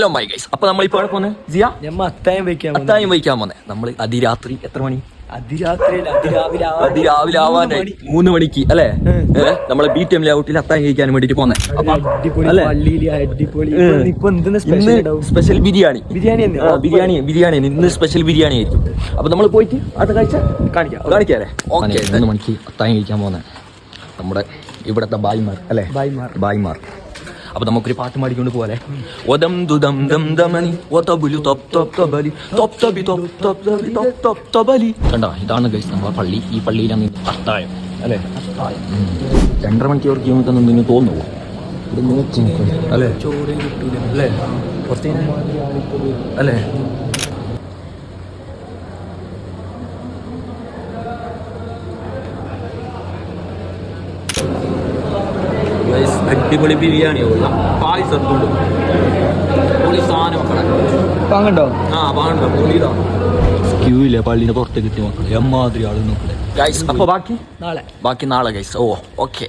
Hello my guys, അപ്പൊ നമ്മളിപ്പോ പോന്നെ ജിയ അത്തായം വയ്ക്കാൻ പോന്നെ. നമ്മള് അതിരാത്രി എത്ര മണി? അതിരാവിലെ ആവാനായി 3 മണിക്ക് അല്ലെ നമ്മളെ BTM ലേഔട്ടിൽ അത്തായം കഴിക്കാൻ വേണ്ടിട്ട് പോന്നെ. സ്പെഷ്യൽ ബിരിയാണി ഇന്ന് സ്പെഷ്യൽ ബിരിയാണി ആയിരിക്കും. അപ്പൊ നമ്മൾ പോയിട്ട് അത് കഴിച്ചാൽ കാണിക്കാല്ലേ? ഓക്കെ, 3 മണിക്ക് അത്തായം കഴിക്കാൻ പോന്നെ നമ്മുടെ ഇവിടത്തെ ബായിമാർ അല്ലെ? ബായിമാർ. അപ്പൊ നമുക്കൊരു പാട്ട് പാടിക്കൊണ്ട് പോലെ ഒദം ദുദം ദം ദമനി ഒതബുലു ടോപ് ടോപ് ടബലി ടോപ് ടബി ടോപ് ടോപ് ടബി ടോപ് ടോപ് ടബലി. കണ്ടോ, ഇതാണ് ഗൈസ് നമ്മളെ പള്ളി. ഈ പള്ളിയിലാണ് അത്തായം അല്ലേ? 2.5 മണിക്കൂർ നിന്നു തോന്നുന്നു അല്ലേ? ചോറ് കിട്ടൂല അല്ലേ? കുറച്ച് അല്ലേ? അടിപൊളി ബിരിയാണി പായസത്തുണ്ട്. പൊളി സാധനം മക്കളെ വാങ്ങണ്ടോ? വാങ്ങണ്ട, പൊളിയിലാണ്. ക്യൂ ഇല്ല പള്ളിന്റെ പുറത്ത് കിട്ടിയ മക്കളെ, എമ്മാതിരി ആള് നോക്കട്ടെ ഗൈസ്. അപ്പൊ ബാക്കി നാളെ ഗൈസ്. ഓക്കെ.